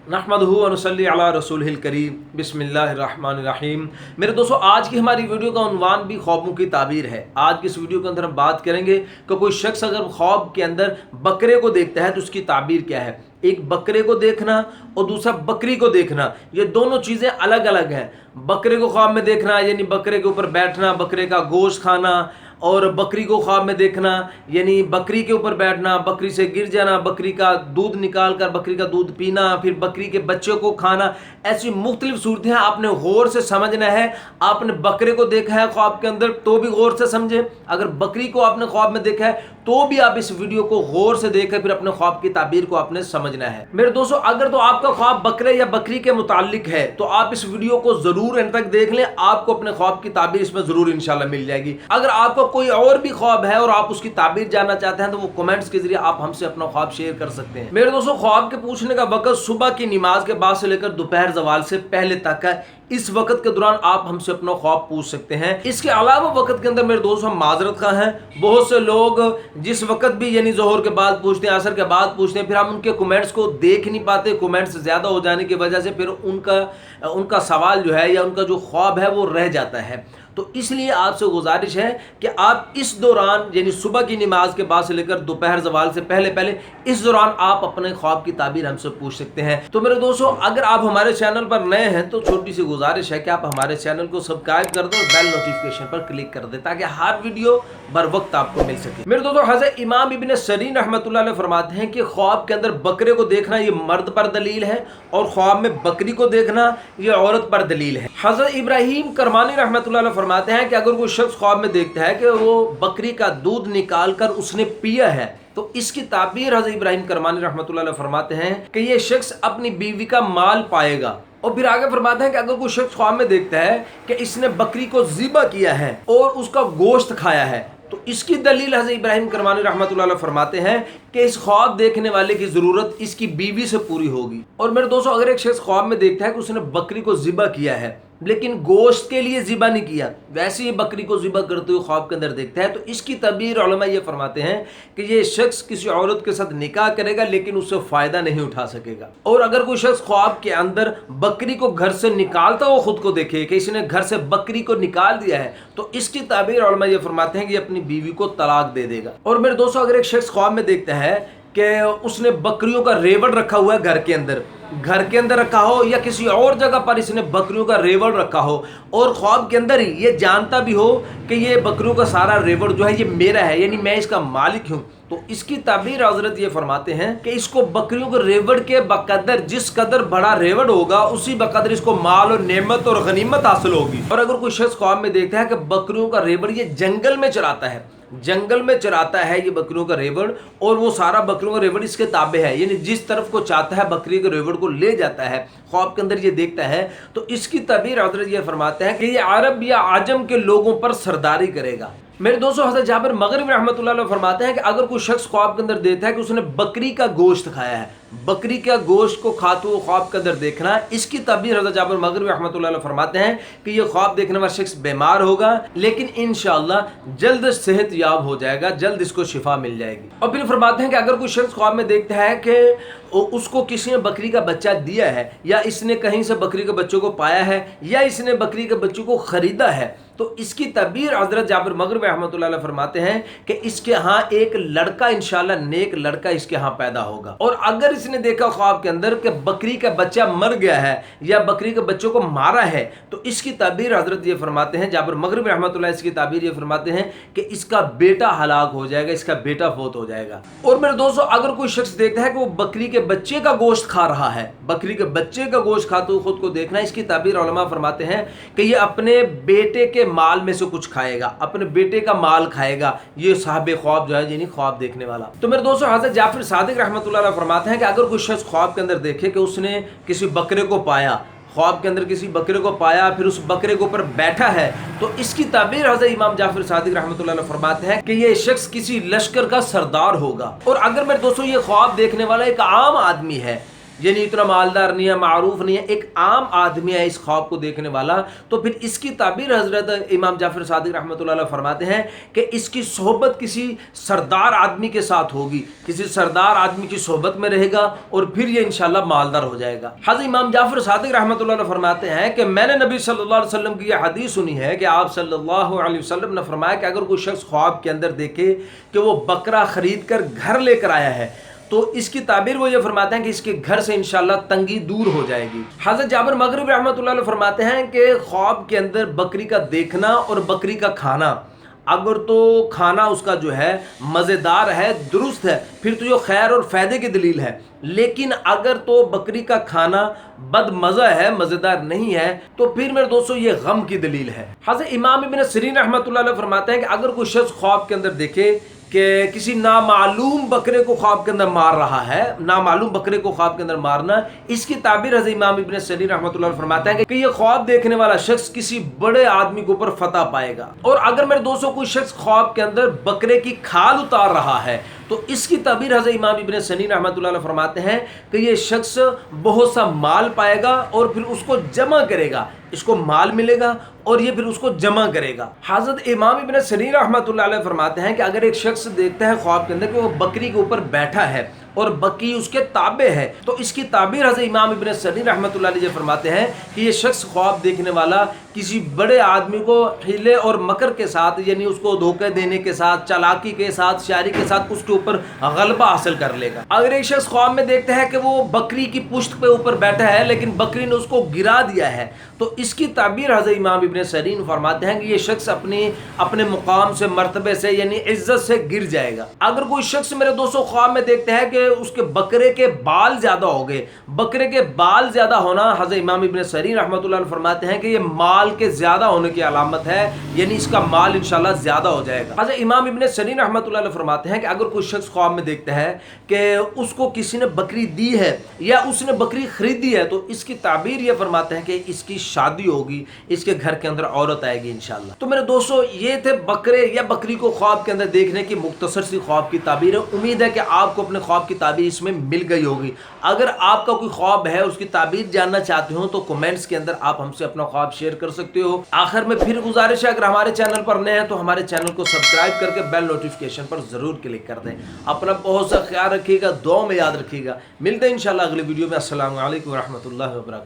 نحمدہ و نصلی علی رسولہ الکریم بسم اللہ الرحمن الرحیم۔ میرے دوستو، آج کی ہماری ویڈیو کا عنوان بھی خوابوں کی تعبیر ہے۔ آج کی اس ویڈیو کے اندر ہم بات کریں گے کہ کوئی شخص اگر خواب کے اندر بکرے کو دیکھتا ہے تو اس کی تعبیر کیا ہے۔ ایک بکرے کو دیکھنا اور دوسرا بکری کو دیکھنا، یہ دونوں چیزیں الگ الگ ہیں۔ بکرے کو خواب میں دیکھنا یعنی بکرے کے اوپر بیٹھنا، بکرے کا گوشت کھانا، اور بکری کو خواب میں دیکھنا یعنی بکری کے اوپر بیٹھنا، بکری سے گر جانا، بکری کا دودھ نکال کر بکری کا دودھ پینا، پھر بکری کے بچے کو کھانا۔ ایسی مختلف صورتیں ہیں، آپ نے غور سے سمجھنا ہے۔ آپ نے بکرے کو دیکھا ہے خواب کے اندر تو بھی غور سے سمجھے، اگر بکری کو آپ نے خواب میں دیکھا ہے تو بھی آپ اس ویڈیو کو غور سے دیکھیں، پھر اپنے خواب کی تعبیر کو آپ نے سمجھنا ہے۔ میرے دوستو، اگر تو آپ کا خواب بکرے یا بکری کے متعلق ہے تو آپ اس ویڈیو کو ضرور اینڈ تک دیکھ لیں، آپ کو اپنے خواب کی تعبیر اس میں ضرور انشاءاللہ مل جائے گی۔ اگر آپ کو کوئی اور بھی خواب ہے اور آپ اس کی تعبیر جاننا چاہتے ہیں تو وہ کمنٹس کے ذریعے آپ ہم سے اپنا خواب شیئر کر سکتے ہیں۔ میرے دوستو، خواب کے پوچھنے کا وقت صبح کی نماز کے بعد سے لے کر دوپہر زوال سے پہلے تک ہے۔ اس وقت کے دوران آپ ہم سے اپنا خواب پوچھ سکتے ہیں۔ اس کے علاوہ وقت کے اندر میرے دوستو ہم معذرت خواہ ہیں، بہت سے لوگ جس وقت بھی یعنی ظہر کے بعد پوچھتے ہیں، عصر کے بعد پوچھتے ہیں، پھر ہم ان کے کمنٹس کو دیکھ نہیں پاتے، کمنٹس زیادہ ہو جانے کی وجہ سے پھر ان کا سوال جو ہے یا ان کا جو خواب ہے وہ رہ جاتا ہے۔ تو اس لیے آپ سے گزارش ہے کہ آپ اس دوران یعنی صبح کی نماز کے بعد سے لے کر دوپہر زوال سے پہلے اس دوران آپ اپنے خواب کی تعبیر ہم سے پوچھ سکتے ہیں۔ تو میرے دوستو، اگر آپ ہمارے چینل پر نئے ہیں تو چھوٹی سی گزارش ہے کہ آپ ہمارے چینل کو سبسکرائب کر دیں اور بیل نوٹیفیکیشن پر کلک کر دیں تاکہ ہر ویڈیو بر وقت آپ کو مل سکے۔ میرے دوستو، حضرت امام ابن سیرین رحمۃ اللہ علیہ فرماتے ہیں کہ خواب کے اندر بکرے کو دیکھنا یہ مرد پر دلیل ہے اور خواب میں بکری کو دیکھنا یہ عورت پر دلیل ہے۔ حضرت ابراہیم کرمانی رحمۃ اللہ علیہ فرماتے ہیں کہ اگر کوئی شخص خواب میں دیکھتا ہے کہ وہ بکری کا دودھ نکال کر اس نے پیا ہے تو اس کی تعبیر حضرت ابراہیم کرمانی رحمۃ اللہ علیہ فرماتے ہیں کہ یہ شخص اپنی بیوی کا مال پائے گا۔ اور پھر آگے فرماتے ہیں کہ اگر کوئی شخص خواب میں دیکھتا ہے کہ اس نے بکری کو ذبح کیا ہے اور اس کا گوشت کھایا ہے تو اس کی دلیل حضرت ابراہیم کرمانی رحمۃ اللہ علیہ فرماتے ہیں کہ اس خواب دیکھنے والے کی ضرورت اس کی بیوی سے پوری ہوگی۔ اور میرے دوستو، اگر ایک شخص خواب میں دیکھتا ہے کہ اس نے بکری کو ذبح کیا ہے لیکن گوشت کے لیے ذبح نہیں کیا، ویسے ہی بکری کو ذبح کرتے ہوئے خواب کے اندر دیکھتا ہے تو اس کی تعبیر علماء یہ فرماتے ہیں کہ یہ شخص کسی عورت کے ساتھ نکاح کرے گا لیکن اس سے فائدہ نہیں اٹھا سکے گا۔ اور اگر کوئی شخص خواب کے اندر بکری کو گھر سے نکالتا ہو خود کو دیکھے کہ اس نے گھر سے بکری کو نکال دیا ہے تو اس کی تعبیر علماء یہ فرماتے ہیں کہ یہ اپنی بیوی کو طلاق دے دے گا۔ اور میرے دوستو، اگر ایک شخص خواب میں دیکھتا ہے کہ اس نے بکریوں کا ریوڑ رکھا ہوا ہے گھر کے اندر رکھا ہو یا کسی اور جگہ پر اس نے بکریوں کا ریوڑ رکھا ہو اور خواب کے اندر ہی یہ جانتا بھی ہو کہ یہ بکریوں کا سارا ریوڑ جو ہے یہ میرا ہے یعنی میں اس کا مالک ہوں، تو اس کی تعبیر حضرت یہ فرماتے ہیں کہ اس کو بکریوں کے ریوڑ کے بقدر جس قدر بڑا ریوڑ ہوگا اسی بقدر اس کو مال اور نعمت اور غنیمت حاصل ہوگی۔ اور اگر کوئی شخص خواب میں دیکھتا ہے کہ بکریوں کا ریوڑ یہ جنگل میں چراتا ہے یہ بکریوں کا ریوڑ اور وہ سارا بکریوں کا ریوڑ اس کے تابع ہے یعنی جس طرف کو چاہتا ہے بکری کے ریوڑ کو لے جاتا ہے، خواب کے اندر یہ دیکھتا ہے تو اس کی تعبیر حضرت یہ فرماتے ہیں کہ یہ عرب یا عجم کے لوگوں پر سرداری کرے گا۔ میرے دوستو، حضرت جابر مغربی رحمۃ اللہ علیہ فرماتے ہیں کہ اگر کوئی شخص خواب کے اندر دیکھتا ہے کہ اس نے بکری کا گوشت کھایا ہے، بکری کا گوشت کو کھاتے ہوئے خواب کے اندر دیکھنا، اس کی تعبیر حضرت جابر مغربی رحمۃ اللہ علیہ فرماتے ہیں کہ یہ خواب دیکھنے والا شخص بیمار ہوگا لیکن انشاءاللہ جلد صحت یاب ہو جائے گا، جلد اس کو شفا مل جائے گی۔ اور پھر فرماتے ہیں کہ اگر کوئی شخص خواب میں دیکھتا ہے کہ اس کو کسی نے بکری کا بچہ دیا ہے یا اس نے کہیں سے بکری کے بچوں کو پایا ہے یا اس نے بکری کے بچوں کو خریدا ہے تو اس کی تعبیر حضرت جابر مغرب رحمۃ اللہ علیہ فرماتے ہیں کہ اس کے ہاں ایک لڑکا انشاءاللہ نیک لڑکا اس کے ہاں پیدا ہوگا۔ اور اگر اس نے دیکھا خواب کے اندر کہ بکری کا بچہ مر گیا ہے یا بکری کے بچوں کو مارا ہے تو اس کی تعبیر حضرت یہ فرماتے ہیں، جابر مغرب رحمۃ اللہ اس کی تعبیر یہ فرماتے ہیں کہ اس کا بیٹا ہلاک ہو جائے گا، اس کا بیٹا فوت ہو جائے گا۔ اور میرے دوستو، اگر کوئی شخص دیکھتا ہے کہ وہ بکری کے بچے کا گوشت کھا رہا ہے، بکری کے بچے کا گوشت کھاتے ہوئے خود کو دیکھنا، اس کی تعبیر علماء فرماتے ہیں کہ یہ اپنے بیٹے کے مال میں سے کچھ کھائے گا، اپنے بیٹے کا مال کھائے گا، یہ صاحب خواب جو ہے یعنی خواب دیکھنے والا۔ تو میرے دوستو، حضرت جعفر صادق رحمۃ اللہ علیہ فرماتے ہیں کہ اگر کوئی شخص خواب کے اندر دیکھے کہ اس نے کسی بکرے کو پایا، خواب کے اندر کسی بکرے کو پایا پھر اس بکرے کے اوپر بیٹھا ہے تو اس کی تعبیر حضرت امام جعفر صادق رحمۃ اللہ علیہ فرماتے ہیں کہ یہ شخص کسی لشکر کا سردار ہوگا۔ اور اگر میرے دوستو یہ خواب دیکھنے والا ایک عام آدمی ہے یعنی اتنا مالدار نہیں ہے، معروف نہیں ہے، ایک عام آدمی ہے اس خواب کو دیکھنے والا، تو پھر اس کی تعبیر حضرت امام جعفر صادق رحمۃ اللہ علیہ فرماتے ہیں کہ اس کی صحبت کسی سردار آدمی کے ساتھ ہوگی، کسی سردار آدمی کی صحبت میں رہے گا اور پھر یہ انشاءاللہ مالدار ہو جائے گا۔ حضرت امام جعفر صادق رحمۃ اللہ علیہ فرماتے ہیں کہ میں نے نبی صلی اللہ علیہ وسلم کی یہ حدیث سنی ہے کہ آپ صلی اللہ علیہ وسلم نے فرمایا کہ اگر کوئی شخص خواب کے اندر دیکھے کہ وہ بکرا خرید کر گھر لے کر آیا ہے تو اس کی تعبیر وہ یہ فرماتے ہیں کہ اس کے گھر سے انشاءاللہ تنگی دور ہو جائے گی۔ حضرت جابر مغربی رحمۃ اللہ علیہ فرماتے ہیں کہ خواب کے اندر بکری کا دیکھنا اور بکری کا کھانا، اگر تو کھانا اس کا جو ہے مزیدار ہے، درست ہے، پھر تو یہ خیر اور فائدے کی دلیل ہے، لیکن اگر تو بکری کا کھانا بد مزہ ہے، مزیدار نہیں ہے، تو پھر میرے دوستو یہ غم کی دلیل ہے۔ حضرت امام ابن سیرین رحمۃ اللہ علیہ فرماتے ہیں کہ اگر کوئی شخص خواب کے اندر دیکھے کہ کسی نامعلوم بکرے کو خواب کے اندر مار رہا ہے، نامعلوم بکرے کو خواب کے اندر مارنا، اس کی تعبیر حضرت امام ابن سیرین رحمۃ اللہ علیہ فرماتا ہے کہ یہ خواب دیکھنے والا شخص کسی بڑے آدمی کے اوپر فتح پائے گا۔ اور اگر میرے دوستوں کوئی شخص خواب کے اندر بکرے کی کھال اتار رہا ہے تو اس کی تعبیر حضرت امام ابن سیرین رحمۃ اللہ علیہ فرماتے ہیں کہ یہ شخص بہت سا مال پائے گا اور پھر اس کو جمع کرے گا، اس کو مال ملے گا اور یہ پھر اس کو جمع کرے گا۔ حضرت امام ابن سیرین رحمۃ اللہ علیہ فرماتے ہیں کہ اگر ایک شخص دیکھتا ہے خواب کے اندر کہ وہ بکری کے اوپر بیٹھا ہے اور بکری اس کے تابع ہے تو اس کی تعبیر حضرت امام ابن سیرین رحمۃ اللہ علیہ فرماتے ہیں کہ یہ شخص خواب دیکھنے والا کسی بڑے آدمی کو حیلے اور مکر کے ساتھ، یعنی اس کو دھوکے دینے کے ساتھ، چالاکی کے ساتھ، شاعری کے ساتھ اس کے اوپر غلبہ حاصل کر لے گا۔ اگر ایک شخص خواب میں دیکھتا ہے کہ وہ بکری کی پشت پہ اوپر بیٹھا ہے لیکن بکری نے اس کو گرا دیا ہے تو اس کی تعبیر حضرت امام ابن سیرین فرماتے ہیں کہ یہ شخص اپنے مقام سے، مرتبے سے، یعنی عزت سے گر جائے گا۔ اگر کوئی شخص میرے دوستوں خواب میں دیکھتا ہے کہ اس کے بکرے کے بال زیادہ ہو گئے، بکرے کے بال زیادہ ہونا حضرت امام ابن سیرین رحمۃ اللہ علیہ فرماتے ہیں کہ یہ مال کے زیادہ ہونے کی علامت ہے، یعنی اس کا مال انشاءاللہ زیادہ ہو جائے گا۔ حضرت امام ابن سیرین رحمۃ اللہ علیہ فرماتے ہیں کہ اگر کوئی شخص خواب میں دیکھتا ہے کہ اس کو کسی نے بکری دی ہے یا اس نے بکری خریدی ہے تو اس کی تعبیر یہ فرماتے ہیں کہ اس کی شادی ہوگی، اس کے گھر کے اندر عورت آئے گی انشاءاللہ۔ تو میرے دوستو یہ تھے بکرے یا بکری کو خواب کے اندر دیکھنے کی مختصر سی خواب کی تعبیر ہے۔ امید ہے کہ آپ کو اپنے خواب کی تعبیر اس میں مل گئی ہوگی۔ اگر آپ کا کوئی خواب ہے، اس کی تعبیر جاننا چاہتے ہو تو کمنٹس کے اندر آپ ہم سے اپنا خواب شیئر کر سکتے ہو۔ آخر میں پھر گزارش ہے، اگر ہمارے چینل پر نئے ہیں تو ہمارے چینل کو سبسکرائب کر کے بیل نوٹیفیکیشن پر ضرور کلک کر دیں۔ اپنا بہت سا خیال رکھیے گا، دعاؤں میں یاد رکھیے گا۔ ملتے ہیں انشاءاللہ اگلی ویڈیو میں۔ السلام علیکم ورحمۃ اللہ وبرکاتہ۔